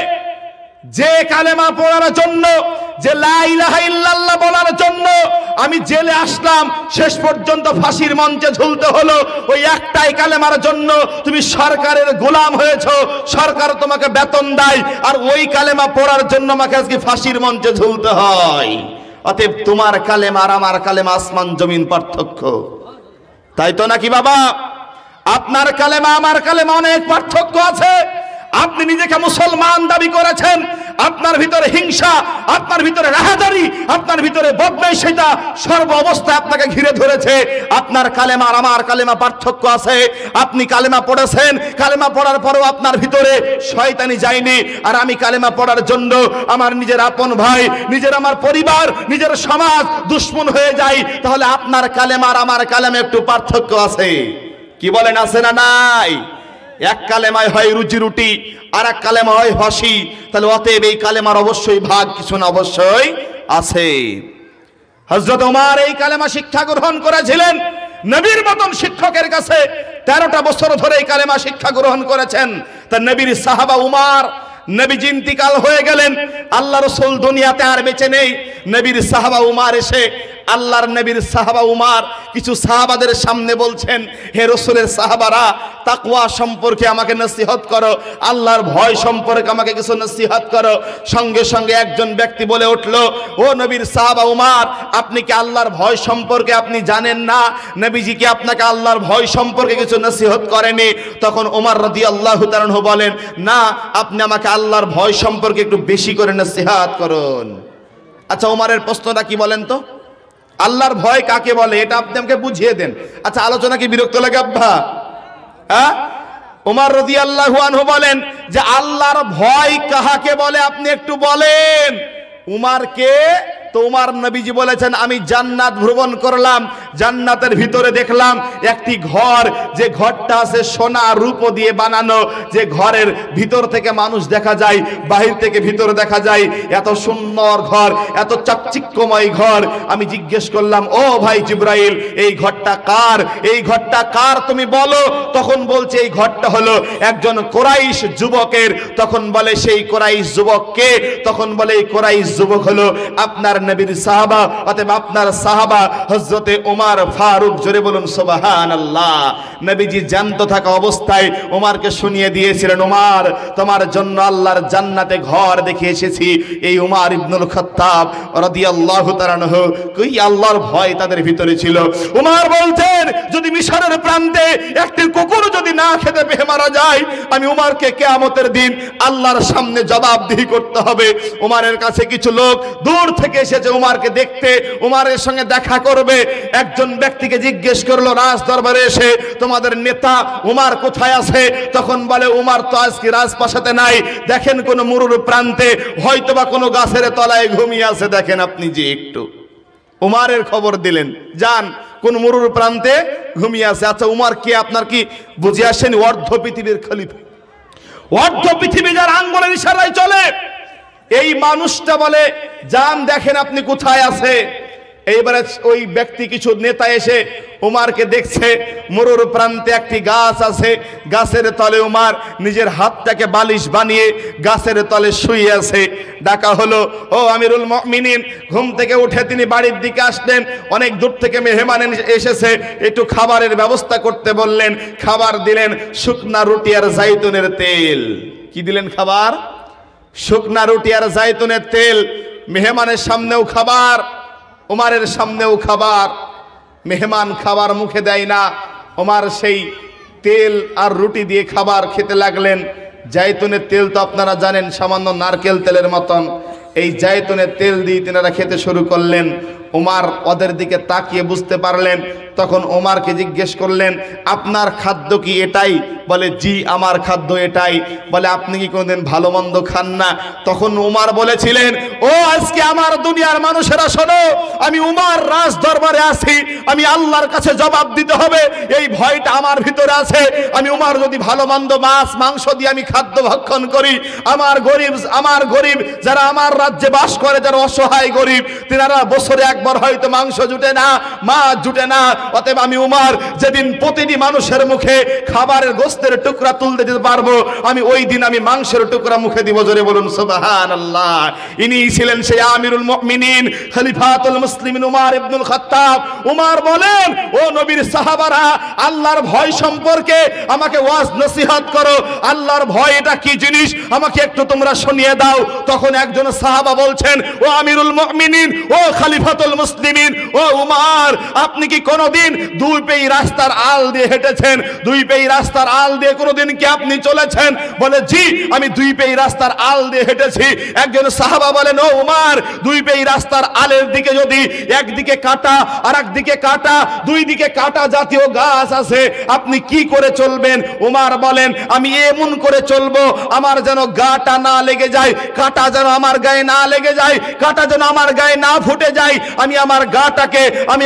যে কালেমা পড়ার জন্য, যে লা ইলাহা ইল্লাল্লাহ বলার জন্য আমি জেলে আসলাম, শেষ পর্যন্ত ফাঁসির মঞ্চে ঝুলতে হলো, ওই একটাই কালেমার জন্য তুমি সরকারের গোলাম হয়েছো, সরকার তোমাকে বেতন দেয়, আর ওই কালেমা পড়ার জন্য আমাকে আজকে ফাঁসির মঞ্চে ঝুলতে হয়। অতএব তোমার কালেমা আর আমার কালেমা আসমান জমিন পার্থক্য, তাই তো নাকি বাবা? আপনার কালেমা আমার কালেমা অনেক পার্থক্য আছে। আপনি নিজেকে মুসলমান দাবি করেছেন, আপনার ভিতরে হিংসা, আপনার ভিতরে রাহাজারি, আপনার ভিতরে বদমাইশিতা সর্ব অবস্থায় আপনাকে ঘিরে ধরেছে। আপনার কালেমা আর আমার কালেমা পার্থক্য আছে। আপনি কালেমা পড়েছেন, কালেমা পড়ার পরেও আপনার ভিতরে শয়তানি যায়নি, আর আমি কালেমা পড়ার জন্য আমার নিজের আপন ভাই, নিজের আমার পরিবার, নিজের সমাজ দুশ্মন হয়ে যায়। তাহলে আপনার কালেমা আর আমার কালেমা একটু পার্থক্য আছে। কি বলেন, আছে না নাই? এক কালেমায় হয় রুজি রুটি, আর এক কালেমা হয় ফাঁসি। তাহলে অতএব এই কালেমার অবশ্যই ভাগ কিছু না অবশ্যই আছে। হযরত ওমর এই কালেমা শিক্ষা গ্রহণ করেছিলেন নবীর মতন শিক্ষকের কাছে। 13টা বছর ধরে এই কালেমা শিক্ষা গ্রহণ করেছেন। তা নবীর সাহাবা উমর, নবীজি ইন্তিকাল হয়ে গেলেন, আল্লাহ রাসূল দুনিয়াতে আর বেঁচে নেই। নবীর সাহাবা উমর এসে আল্লাহর নবীর সাহাবা উমর কিছু সাহাবাদের সামনে বলছেন, হে রাসূলের সাহাবারা, তাকওয়া সম্পর্কে আমাকে নসিহত করো, আল্লাহর ভয় সম্পর্কে আমাকে কিছু নসিহত করো। সঙ্গে সঙ্গে একজন ব্যক্তি বলে উঠল, ও নবীর সাহাবা উমর, আপনি কি আল্লাহর ভয় সম্পর্কে আপনি জানেন না? নবীজি কি আপনাকে আল্লাহর ভয় সম্পর্কে কিছু নসিহত করেনি? তখন ওমর রাদিয়াল্লাহু তাআলা আনহু বলেন, না, আপনি আমাকে আল্লাহর ভয় সম্পর্কে একটু বেশি করে নসিহত করুন। আচ্ছা, ওমরের প্রশ্নটা কি বলেন তো? আল্লাহর ভয় কাকে বলে এটা আপনি আমাকে বুঝিয়ে দেন। আচ্ছা, আলোচনা কি বিরক্ত লাগে আব্বা? ওমর রাদিয়াল্লাহু আনহু বলেন যে আল্লাহর ভয় কাহাকে বলে আপনি একটু বলেন। উমারকে তো উমার নবীজি বলেছেন, আমি জান্নাত ভ্রমণ করলাম, জান্নাতের ভিতরে দেখলাম একটি ঘর, যে ঘরটা আছে সোনা রূপ দিয়ে বানানো, যে ঘরের ভিতর থেকে মানুষ দেখা যায়, বাহির থেকে ভিতরে দেখা যায়, এত সুন্দর ঘর, এত চাকচিক্যময় ঘর। আমি জিজ্ঞেস করলাম, ও ভাই জিবরাইল, এই ঘরটা কার? এই ঘরটা কার তুমি বলো। তখন বলছে এই ঘরটা হলো একজন কুরাইশ যুবকের। তখন বলে সেই কুরাইশ যুবক কে? তখন বলে এই কুরাইশ যুবক হলো আপনার নবীর সাহাবা, অতএব আপনার সাহাবা হযরতে ওমর ফারুক। জোরে বলুন সুবহানাল্লাহ। নবীজি জ্যান্ত থাকা অবস্থায় ওমরকে শুনিয়ে দিয়েছিলেন, ওমর, তোমার জন্য আল্লাহর জান্নাতে ঘর দেখে এসেছি। এই ওমর ইবনুল খাত্তাব রাদিয়াল্লাহু তাআলা আনহু, কই আল্লাহর ভয় তাদের ভিতরে ছিল। ওমর বলতেন, যদি মিশরের প্রান্তে একটি কুকুর যদি না খেতে পেয়ে মারা যায়, আমি ওমরকে কিয়ামতের দিন আল্লাহর সামনে জবাবদিহি করতে হবে। ওমরের কাছে কিছু লোক দূর থেকে এসে এসেছে উমারকে দেখতে, উমারের সঙ্গে দেখা করবে। একজন ব্যক্তিকে জিজ্ঞেস করলো রাজ দরবারে এসে, তোমাদের নেতা উমার কোথায় আছে? তখন বলে উমার তো আজকে রাজপ্রাসাদে নাই, দেখেন কোন মরুর প্রান্তে, হয়তোবা কোনো গাছের তলায় ঘুমিয়ে আছে। দেখেন আপনি যে একটু উমারের খবর দিলেন, যান কোন মরুর প্রান্তে ঘুমিয়ে আছে। আচ্ছা উমার কে আপনার কি বুঝে আসেন? অর্ধ পৃথিবীর খলিফা, অর্ধ পৃথিবী যার আঙ্গুলের ইশারায় চলে, এই মানুষটা বলে যান দেখেন আপনি কোথায় আছে। এইবারে ওই ব্যক্তি কিছু নেতা এসে উমারকে দেখছে, মরুর প্রান্তে একটি গাছ আছে, গাছের তলে উমার নিজের হাতটাকে বালিশ বানিয়ে গাছের তলে শুয়ে আছে। ডাকা হলো, ও আমিরুল মুমিনিন। ঘুম থেকে উঠে তিনি বাড়ির দিকে আসলেন, অনেক দূর থেকে মেহমান এসেছে, একটু খাবারের ব্যবস্থা করতে বললেন। খাবার দিলেন শুকনা রুটি আর জাইতুনের তেল। কি দিলেন খাবার? শুকনা রুটি আর জাইতুনের তেল। মেহমানের সামনেও খাবার, উমারের সামনেও খাবার। মেহমান খাবার মুখে দেয় না, উমার সেই তেল আর রুটি দিয়ে খাবার খেতে লাগলেন। জাইতুনের তেল তো আপনারা জানেন সামান্য নারকেল তেলের মতন, এই জাইতুনের তেল দিয়ে তেনারা খেতে শুরু করলেন। উমার ওদের দিকে তাকিয়ে বুঝতে পারলেন, তখন উমারকে জিজ্ঞেস করলেন আপনার খাদ্য কি এটাই? বলে জি আমার খাদ্য এটাই। বলে আপনি কি কোনোদিন ভালো মন্দ খান না? তখন উমার বলেছিলেন, ও আজকে আমার দুনিয়ার মানুষেরা শোনো, আমি উমার রাজ দরবারে আছি, আমি আল্লাহর কাছে জবাব দিতে হবে, এই ভয়টা আমার ভিতরে আছে। আমি উমার যদি ভালো মন্দ মাছ মাংস দিয়ে আমি খাদ্য ভক্ষণ করি, আমার গরিব যারা আমার রাজ্যে বাস করে, যারা অসহায় গরিব, তেনারা বছরে একবার হয়তো মাংস জুটে না, মাছ জুটে না। অতএব আমি উমার যেদিন প্রতিটি মানুষের মুখে খাবারের গোস্তের টুকরা তুলতে দিতে পারবো, আমি ওই দিন আমি মাংসের টুকরা মুখে দিব। জোরে বলুন সুবহানাল্লাহ। ইনি ছিলেন সেই আমিরুল মুমিনিন খলিফাতুল মুসলিমিন উমার ইবনুল খাত্তাব। উমার বলেন, ও নবীর সাহাবারা, আল্লাহর ভয় সম্পর্কে আমাকে ওয়াজ নসিহত করো। আল্লাহর ভয় এটা কি জিনিস আমাকে একটু তোমরা শুনিয়ে দাও। তখন একজন সাহাবা বলছেন, ও আমিরুল মুমিনিন, ও খলিফাতুল মুসলিমিন, ও উমার, আপনি কি কোনোদিন দুই পেই রাস্তার আল দিয়ে হেঁটেছেন? দুই পেই রাস্তার আল দিয়ে কোনোদিন কি আপনি চলেছেন? বলে জি আমি দুই পেই রাস্তার আল দিয়ে হেঁটেছি। একজন সাহাবা বলেন, ও উমার, দুই পেই রাস্তার আলের দিকে যদি একদিকে কাটা আর একদিকে কাটা, দুই দিকে কাটা জাতীয় গাছ আছে, আপনি কি করে চলবেন? উমার বলেন, আমি এমন করে চলবো আমার যেন গাটা না লেগে যায়, কাটা যেন আমার গায়ে না লেগে যায়, কাটা যেন আমার গায়ে না ফুটে যায়। আমি আমার গাটাকে, আমি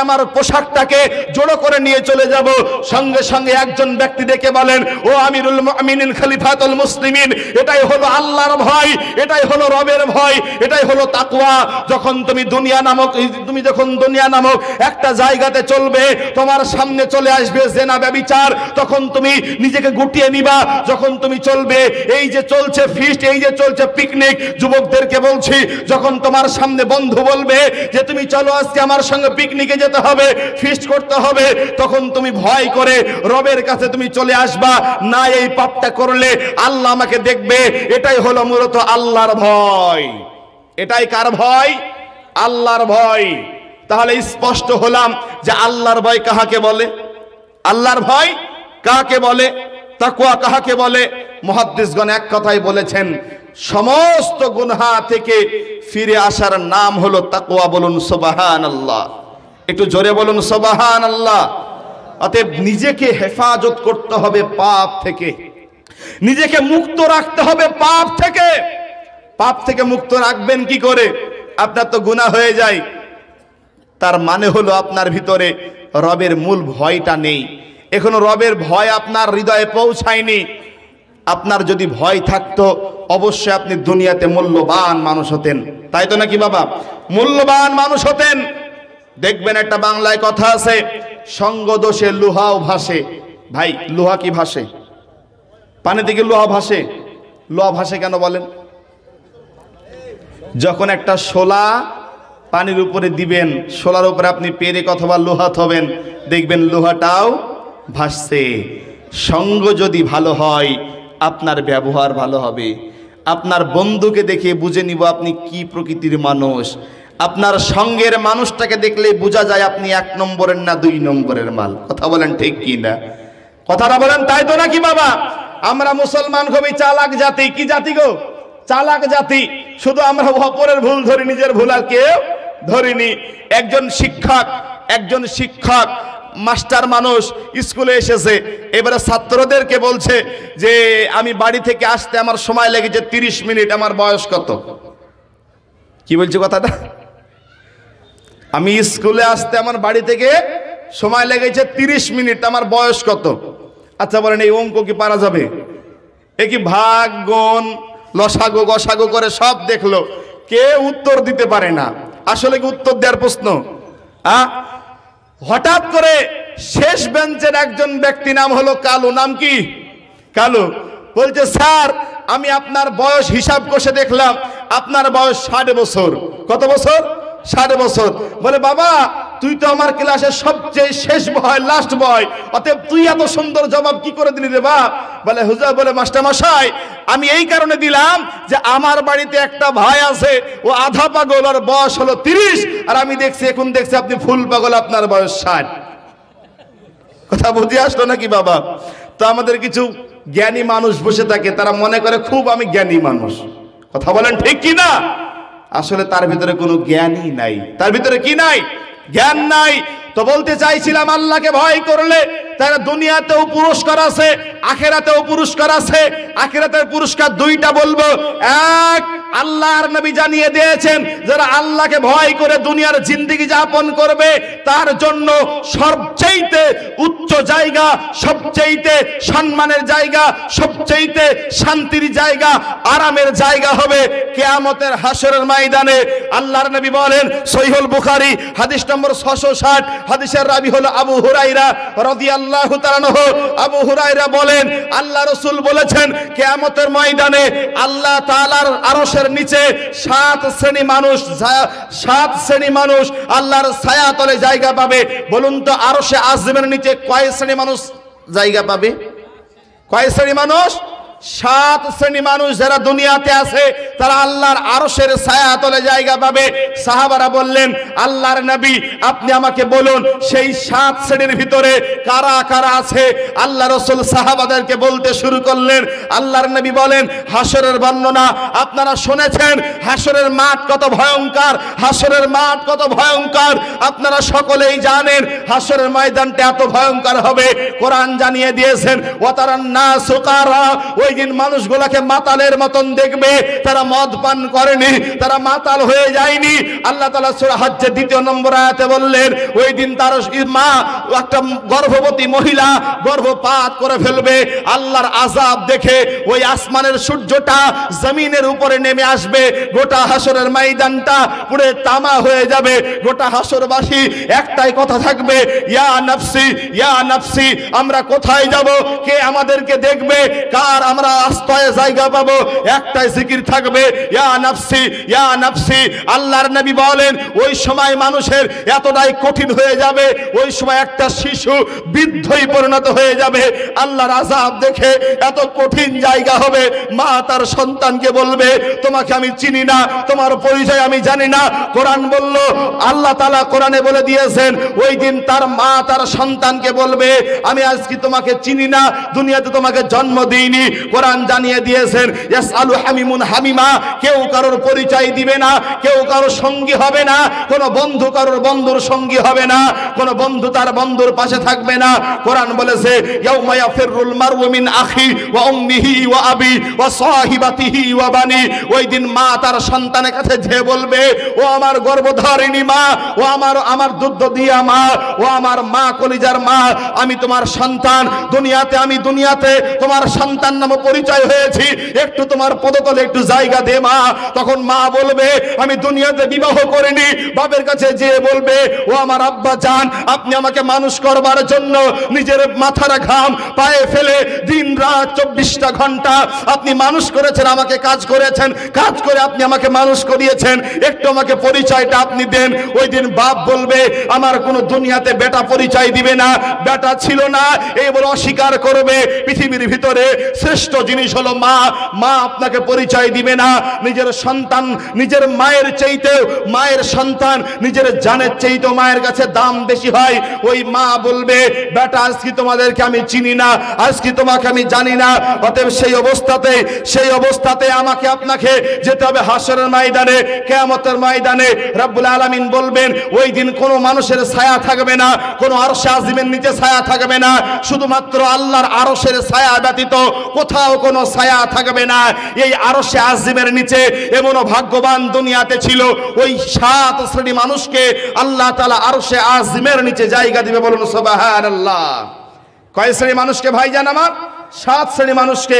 আমার পোশাকটাকে জড়ো করে নিয়ে চলে যাব। সঙ্গে সঙ্গে একজন ব্যক্তি ডেকে বলেন, ও আমিরুল মুমিনিন খলিফাতুল মুসলিমিন, এটাই হলো আল্লাহর ভয়, এটাই হলো রবের ভয়, এটাই হলো তাকওয়া। যখন তুমি দুনিয়া নামক একটা জায়গাতে চলবে, তোমার সামনে চলে আসবে জেনা ব্যভিচার, তখন তুমি নিজেকে গুটিয়ে নিবা। যখন তুমি চলবে, এই যে চলছে ফিস্ট, এই যে চলছে পিকনিক, যুবকদেরকে বলছি, যখন তোমার সামনে বন্ধু বলবে যে তুমি চলো আজকে আমার সঙ্গে পিকনিকে যেতে হবে, ফিস্ট করতে হবে, তখন তুমি ভয় করে রবের কাছে তুমি চলে আসবা, না এই পাপটা করলে আল্লাহ আমাকে দেখবে। এটাই হলো মূলত আল্লাহর ভয়। এটাই কার ভয়? আল্লাহর ভয়। তাহলে স্পষ্ট হলাম যে আল্লাহর ভয় কাহাকে বলে? আল্লাহর ভয় কাকে বলে? তাকওয়া কাহাকে বলে? মুহাদ্দিসগণ এক কথাই বলেছেন, সমস্ত গুনাহ থেকে ফিরে আসার নাম হলো তাকওয়া। বলুন সুবহানাল্লাহ, একটু জোরে বলুন সুবহানাল্লাহ। অতএব নিজেকে হেফাজত করতে হবে পাপ থেকে, নিজেকে মুক্ত রাখতে হবে পাপ থেকে। পাপ থেকে মুক্ত রাখবেন কি করে? আপনার তো গুনাহ হয়ে যায়, তার মানে হলো আপনার ভিতরে রবের মূল ভয়টা নেই, এখনো রবের ভয় আপনার হৃদয়ে পৌঁছায়নি। আপনার যদি ভয় থাকতো অবশ্যই আপনি দুনিয়াতে মূল্যবান মানুষ হতেন, তাই তো নাকি বাবা? মূল্যবান মানুষ হতেন। দেখবেন একটা বাংলায় কথা আছে, সঙ্গ দোষে লোহাও ভাসে। ভাই লোহা কি ভাসে? পানি থেকে লোহা ভাসে। লোহা ভাসে কেন বলেন? যখন একটা শোলা পানির উপরে দিবেন, শোলার উপরে আপনি পেরেক অথবা লোহা থবেন, দেখবেন লোহাটাও ভাসছে। সঙ্গ যদি ভালো হয় আপনার ব্যবহার ভালো হবে। আপনার বন্ধুকে দেখে বুঝে নিব আপনি কি প্রকৃতির মানুষ। আপনার সঙ্গের মানুষটাকে দেখলে বোঝা যায় আপনি 1 নম্বরের না 2 নম্বরের মাল। কথা বলেন ঠিক কি না? কথাটা বলেন, তাই তো নাকি বাবা? আমরা মুসলমান খুবই চালাক জাতি। কি জাতি গো? চালাক জাতি। শুধু আমরা অপরের ভুল ধরি, নিজের ভুল আর কেউ ধরিনি। একজন শিক্ষক মাস্টার মানুষ স্কুলে এসেছে, এবারে ছাত্রদেরকে বলছে যে আমি বাড়ি থেকে আসতে আমার সময় লেগেছে 30 মিনিট, আমার বয়স কত? কি বলছে কথাটা? আমি স্কুলে আসতে আমার বাড়ি থেকে সময় লেগেছে 30 মিনিট, আমার বয়স কত? আচ্ছা বলেন, এই অঙ্ক কি পারা যাবে? এ কি ভাগ গুণ লসাগু গসাগু করে সব দেখলো, কে উত্তর দিতে পারে না। আসলে কি উত্তর দেওয়ার প্রশ্ন? হঠাৎ করে শেষ বেঞ্চের একজন ব্যক্তি, নাম হলো কালু। নাম কি? কালু। বলছে স্যার, আমি আপনার বয়স হিসাব কষে দেখলাম আপনার বয়স 60 বছর। কত বছর? 60 বছর। বলে বাবা, তুই তো আমার ক্লাসের সবচেয়ে শেষ বয়, লাস্ট বয়, অতএব তুই এত সুন্দর জবাব কি করে দিলি রে বাপ? বলে হুজুর, বলে মাস্টার মশাই, আমি এই কারণে দিলাম যে আমার বাড়িতে একটা ভাই আছে, ও আধা পাগল, আর বয়স হলো 30, আর আমি দেখছি এখন দেখছি আপনি ফুল পাগল, আপনার বয়স 60। কথা বুঝে আসলো নাকি বাবা? তো আমাদের কিছু জ্ঞানী মানুষ বসে থাকে, তারা মনে করে খুব আমি জ্ঞানী মানুষ। কথা বলেন ঠিক কি না? আসলে তার ভিতরে কোনো জ্ঞানই নাই। তার ভিতরে কি নাই? জ্ঞান নাই। তো বলতে চাইছিলাম, আল্লাহকে ভয় করলে তারা দুনিয়াতেও পুরস্কার আছে, আখিরাতেও পুরস্কার আছে। আখিরাতের পুরস্কার দুইটা বলবো। এক, আল্লাহর নবী জানিয়ে দিয়েছেন, যারা আল্লাহকে ভয় করে দুনিয়ার জিন্দেগি যাপন করবে তার জন্য সবচেয়ে উচ্চ জায়গা, সবচেয়ে সম্মানের জায়গা, সবচেয়ে শান্তির জায়গা, আরামের জায়গা হবে কিয়ামতের হাসরের ময়দানে। আল্লাহর নবী বলেন, সহিহুল বুখারী হাদিস নম্বর 660, হাদিসের রাবি হলো আবু হুরায়রা রাদিয়াল্লাহু তাআলা আনহু। আবু হুরায়রা বলেন, আল্লাহ রাসূল বলেছেন, কিয়ামতের ময়দানে আল্লাহ তাআলার আরশের নিচে 7 শ্রেণী মানুষ আল্লাহর ছায়া তলে জায়গা পাবে। বলুন তো, আরশে আযমের নিচে কয় শ্রেণী মানুষ জায়গা পাবে? কয় শ্রেণী মানুষ? 7 শ্রেণী মানুষ যারা দুনিয়াতে আছে তারা আল্লাহর আরশের ছায়া তলে জায়গা পাবে। সাহাবারা বললেন, আল্লাহর নবী আপনি আমাকে বলুন সেই 7 শ্রেণীর ভিতরে কারা কারা আছে। আল্লাহ রাসূল সাহাবাদেরকে বলতে শুরু করলেন। আল্লাহর নবী বলেন, হাসরের বর্ণনা আপনারা শুনেছেন, হাসরের মাঠ কত ভয়ঙ্কর, হাসরের মাঠ কত ভয়ঙ্কর আপনারা সকলেই জানেন। হাসরের ময়দানটা এত ভয়ঙ্কর হবে, কোরআন জানিয়ে দিয়েছেন, ওয়াতারান নাস সুকারা, ওই দিন মানুষগুলোকে মাতালের মতন দেখবে, তারা মদ পান করেনি, তারা মাতাল হয়ে যায়নি। আল্লাহ তাআলা সূরা হজ্জের 2 নম্বর আয়াতে বললেন, ওই দিন তার মা, একটা গর্ভবতী মহিলা গর্ভপাত করে ফেলবে। আল্লাহর আযাব দেখে ওই আসমানের সূর্যটা জমিনের উপরে নেমে আসবে, গোটা হাসরের ময়দানটা পুরো তামা হয়ে যাবে। গোটা হাসরবাসী একটাই কথা থাকবে, ইয়া নাফসি ইয়া নাফসি, আমরা কোথায় যাব, কে আমাদেরকে দেখবে, কার আমরা আশ্রয় জায়গা পাবো? একটাই জিকির থাকবে, ইয়া নাফসি ইয়া নাফসি। আল্লাহর নবী বলেন, ওই সময় মানুষের এতটাই কঠিন হয়ে যাবে, ওই সময় একটা শিশু বৃদ্ধই পরিণত হয়ে যাবে। আল্লাহর আযাব দেখে এত কঠিন জায়গা হবে, মা তার সন্তানকে বলবে, তোমাকে আমি চিনি না, তোমার পরিচয় আমি জানি না। কোরআন বলল, আল্লাহ তাআলা কোরআনে বলে দিয়েছেন, ওই দিন তার মা তার সন্তানকে বলবে, আমি আজকে তোমাকে চিনি না, দুনিয়াতে তোমাকে জন্ম দিইনি। কোরআন জানিয়ে দিয়েছেন, ইয়াসআলু হামিমুন হামিমা, কেউ কারোর পরিচয় দিবে না, কেউ কারোর সঙ্গী হবে না, কোন বন্ধু কারোর বন্ধুর সঙ্গী হবে না, কোন বন্ধু তার বন্ধুর পাশে থাকবে না। কোরআন বলেছে, ইয়াউমা ইয়াফিরুল মারউ মিন আখি ওয়া উম্মিহি ওয়া আবি ওয়া সাহিবাতিহি ওয়া বানি। ওই দিন মা তার সন্তানের কাছে যে বলবে, ও আমার গর্ভধারিণী মা, ও আমার দুধ দিয়া মা, ও আমার মা, কলিজার মা, আমি তোমার সন্তান, আমি দুনিয়াতে তোমার সন্তান নামে পরিচয় হয়েছি, একটু তোমার পদতলে একটু জায়গা দে মা। তখন মা বলবে, আমি দুনিয়াতে বিবাহ করিনি। বাপের কাছে যে বলবে, ও আমার আব্বা জান, আপনি আমাকে মানুষ করবার জন্য নিজের মাথার ঘাম পায়ে ফেলে দিন রাত 24টা ঘন্টা আপনি মানুষ করেছেন, আমাকে কাজ করেছেন, কাজ করে আপনি আমাকে মানুষ করিয়েছেন, একটু আমাকে পরিচয়টা আপনি দেন। ওই দিন বাপ বলবে, আমার কোনো দুনিয়াতে বেটা পরিচয় দিবে না, বেটা ছিল না এই বলে অস্বীকার করবে। পৃথিবীর ভিতরে শ্রেষ্ঠ শ্রেষ্ঠ জিনিস হলো মা। মা আপনাকে পরিচয় দিবে না, নিজের সন্তান নিজের মায়ের চাইতেও, মায়ের সন্তান নিজের জানের চাইতেও মায়ের কাছে দাম বেশি হয়। ওই মা বলবে বেটা আজকে তোমাদেরকে আমি চিনি না, আজকে তোমাকে আমি জানি না। অতএব সেই অবস্থাতে আমাকে আপনাকে যেতে হবে হাসরের ময়দানে, কিয়ামতের ময়দানে। রব্বুল আলামিন বলবেন ওই দিন কোনো মানুষের ছায়া থাকবে না, কোনো আরশে আজিমের নিচে ছায়া থাকবে না, শুধুমাত্র আল্লাহর আরশের ছায়া ব্যতীত কোথাও কোনো ছায়া থাকবে না। এই আরশে আজিমের নিচে এমনও ভাগ্যবান দুনিয়াতে ছিল, ওই 7 শ্রেণী মানুষকে আল্লাহ তাআলা আরশে আজিমের নিচে জায়গা দিবে। বলুন সুবহানাল্লাহ। কয় শ্রেণী মানুষকে ভাইজান আমার? 7 শ্রেণী মানুষকে।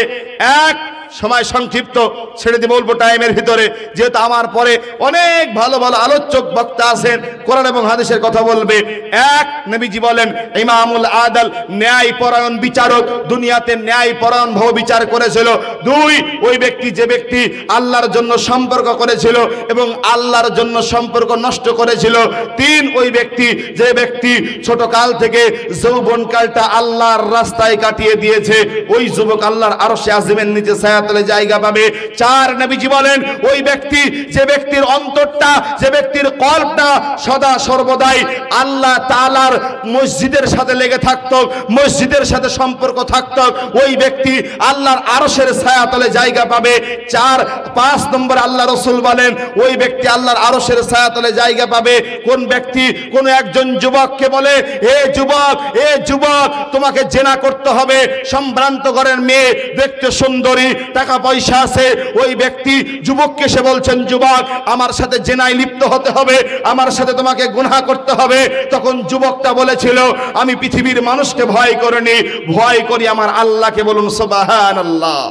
এক সময় সংক্ষিপ্ত ছেড়ে দিয়ে বলবো টাইমের ভিতরে, যেহেতু আমার পরে অনেক ভালো ভালো আলোচক বক্তা আছেন, কোরআন এবং হাদিসের কথা বলবে। এক, নবীজি বলেন ইমামুল আদাল, ন্যায় পরায়ণ বিচারক, দুনিয়াতে ন্যায় পরায়ণ ভাবে বিচার করেছিল। 2, ওই ব্যক্তি যে ব্যক্তি আল্লাহর জন্য সম্পর্ক করেছিল এবং আল্লাহর জন্য সম্পর্ক নষ্ট করেছিল। 3, ওই ব্যক্তি যে ব্যক্তি ছোট কাল থেকে যৌবনকালটা আল্লাহর রাস্তায় কাটিয়ে দিয়েছে, ওই যুবক আল্লাহর আরশে আজিমের নিচে ছায়াতলে জায়গা পাবে। 4, নবীজি বলেন ওই ব্যক্তি যে ব্যক্তির অন্তরটা, যে ব্যক্তির কলবটা সদা সর্বদাই আল্লাহ তাআলার মসজিদের সাথে লেগে থাকতো, মসজিদের সাথে সম্পর্ক থাকতো, ওই ব্যক্তি আল্লাহর আরশের ছায়াতলে জায়গা পাবে। 4, 5 নম্বর আল্লাহ রাসূল বলেন ওই ব্যক্তি আল্লাহর আরশের ছায়াতলে জায়গা পাবে। কোন ব্যক্তি? কোন একজন যুবককে বলে এ যুবক তোমাকে জেনা করতে হবে, সম্ভ্রান্ত ঘরের মেয়ে, দেখতে সুন্দরী, টাকা পয়সা আছে। ওই ব্যক্তি যুবককে সে বলছেন যুবক আমার সাথে জেনায় লিপ্ত হতে হবে, আমার সাথে তোমাকে গুনাহ করতে হবে। তখন যুবকটা বলেছিল আমি পৃথিবীর মানুষকে ভয় করিনি, ভয় করি আমার আল্লাহকে। বলুন সুবহানাল্লাহ।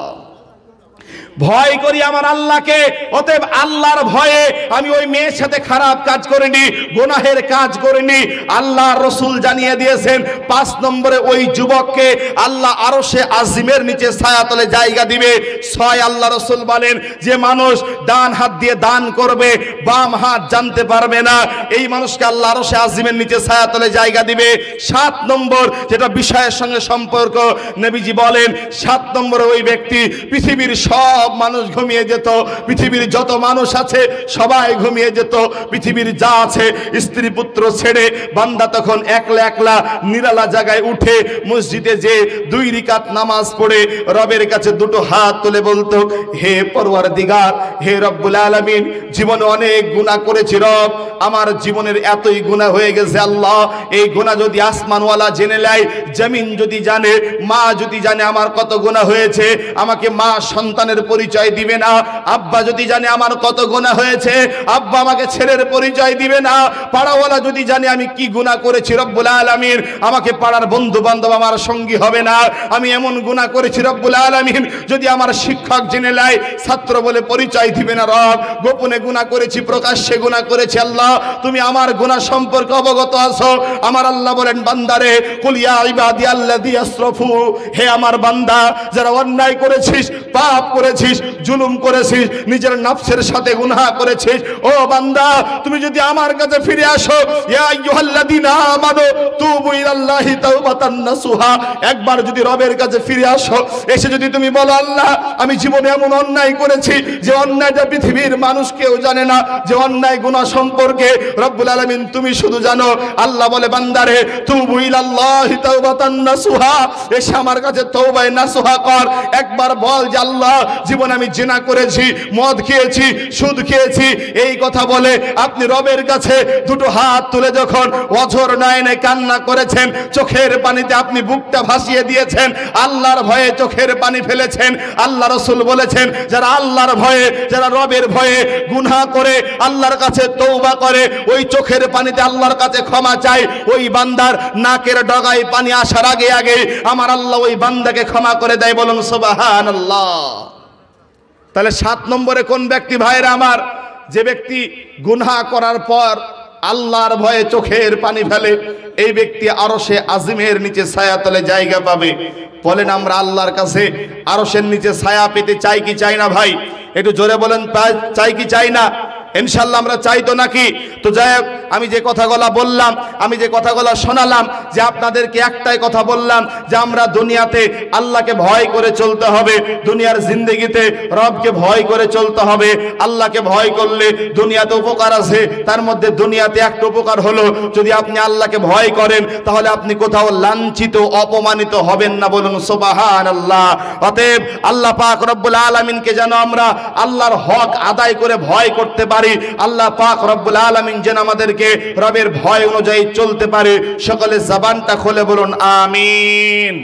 ভয় করি আমার আল্লাহকে। অতএব আল্লাহর ভয়ে আমি ওই মেয়ের সাথে খারাপ কাজ করিনি, গুনাহের কাজ করিনি। আল্লাহ রসুল জানিয়ে দিয়েছেন 5 নম্বরে ওই যুবককে আল্লাহ আরশে আজিমের নিচে ছায়াতলে জায়গা দিবে। 6, আল্লাহ রসুল বলেন যে মানুষ ডান হাত দিয়ে দান করবে, বাম হাত জানতে পারবে না, এই মানুষকে আল্লাহ আরশে আজিমের নিচে ছায়াতলে জায়গা দিবে। 7 নম্বর যেটা বিষয়ের সঙ্গে সম্পর্ক, নবীজি বলেন 7 নম্বরে ওই ব্যক্তি পৃথিবীর সব মানুষ ঘুমিয়ে যেত, পৃথিবীর যত মানুষ আছে সবাই ঘুমিয়ে যেত, পৃথিবীর যা আছে স্ত্রী পুত্র ছেড়ে বান্দা তখন একলা নিরালা জায়গায় উঠে মসজিদে যে 2 রাকাত নামাজ পড়ে রবের কাছে দুটো হাত তুলে বলতো হে পরওয়ারদিগার, হে রব্বুল আলামিন, জীবনে অনেক গুনাহ করেছি রব, আমার জীবনের এতই গুনাহ হয়ে গেছে আল্লাহ, এই গুনাহ যদি আসমানওয়ালা জেনে নেয়, জমিন যদি জানে, মা যদি জানে আমার কত গুনাহ হয়েছে, আমাকে মা সন্তানের পরিচয় দিবে না। আব্বা যদি জানে আমার কত গুনাহ হয়েছে, আব্বা আমাকে ছেলের পরিচয় দিবে না। পাড়াওয়ালা যদি জানে আমি কি গুনাহ করেছি রব্বুল আলামিন, আমাকে পাড়ার বন্ধু বান্ধব আমার সঙ্গী হবে না। আমি এমন গুনাহ করেছি রব্বুল আলামিন, যদি আমার শিক্ষক জেনে নেয় ছাত্র বলে পরিচয় দিবে না রব। গোপনে গুনাহ করেছি, প্রকাশ্যে গুনাহ করেছি আল্লাহ, তুমি আমার গুনাহ সম্পর্কে অবগত আছো। আমার আল্লাহ বলেন বান্দারে কুল ইয়া ইবাদিয়াল্লাযী আসরাফু, হে আমার বান্দা যারা অন্যায় করেছিস, পাপ করেছিস, জুলুম করেছিস, নিজের নফসের সাথে গুনাহ করেছিস, ও বান্দা তুমি যদি আমার কাছে ফিরে আসো, ইয়া আইয়ুহাল্লাযীনা আমানু তুবু ইলাল্লাহি তাওবাতান নাসুহা, একবার যদি রবের কাছে ফিরে আসো, এসে যদি তুমি বলো আল্লাহ আমি জীবনে এমন অন্যায় করেছি যে অন্যায়টা পৃথিবীর মানুষ কেউ জানে না, যে অন্যায় গুনাহ সম্পর্কে রব্বুল আলামিন তুমি শুধু জানো। আল্লাহ বলে বান্দারে তুবু ইলাল্লাহি তাওবাতান নাসুহা, এসে আমার কাছে তওবায়ে নাসুহা কর। একবার বল যে আল্লাহ জীবনে আমি জিনা করেছি, মদ খেয়েছি, সুদ খেয়েছি, এই কথা বলে আপনি রবের কাছে দুটো হাত তুলে যখন অঝর নয়নে কান্না করেছেন, চোখের পানিতে আপনি বুকটা ভাসিয়ে দিয়েছেন, আল্লাহর ভয়ে চোখের পানি ফেলেছেন। আল্লাহ রাসূল বলেছেন যারা আল্লাহর ভয়ে, যারা রবের ভয়ে গুনাহ করে আল্লাহর কাছে তওবা করে, ওই চোখের পানিতে আল্লাহর কাছে ক্ষমা চায়, ওই বান্দার নাকের ডগায় পানি আসার আগে আগে আমার আল্লাহ ওই বান্দাকে ক্ষমা করে দেয়। বলুন সুবহানাল্লাহ। তাহলে 7 নম্বরে কোন ব্যক্তি ভাইরা আমার? যে ব্যক্তি গুনাহ করার পর আল্লাহর ভয়ে চোখের পানি ফেলে, এই ব্যক্তি আরশে আজিমের নিচে ছায়াতলে জায়গা পাবে। বলেন আমরা আল্লাহর কাছে আরশের নিচে ছায়া পেতে চাই কি চাই না ভাই? একটু জোরে বলেন চাই কি চাই না? ইনশাআল্লাহ আমরা চাই তো নাকি? তো যাই হোক আমি যে কথাগুলো বললাম, আমি যে কথাগুলো শোনালাম, যে আপনাদেরকে একটাই কথা বললাম যে আমরা দুনিয়াতে আল্লাহকে ভয় করে চলতে হবে, দুনিয়ার জিন্দেগিতে রবকে ভয় করে চলতে হবে। আল্লাহকে ভয় করলে দুনিয়াতে উপকার আছে, তার মধ্যে দুনিয়াতে একটা উপকার হলো যদি আপনি আল্লাহকে ভয় করেন তাহলে আপনি কোথাও লাঞ্ছিত অপমানিত হবেন না, বলুন সুবহানাল্লাহ। অতএব আল্লাহ পাক রব্বুল আলামিনকে যেন আমরা আল্লাহর হক আদায় করে ভয় করতে পারি, আল্লাহ পাক রব্বুল আলামিন যেন আমাদেরকে রবের ভয় অনুযায়ী চলতে পারে। সকলে জবানটা খুলে বলুন আমিন।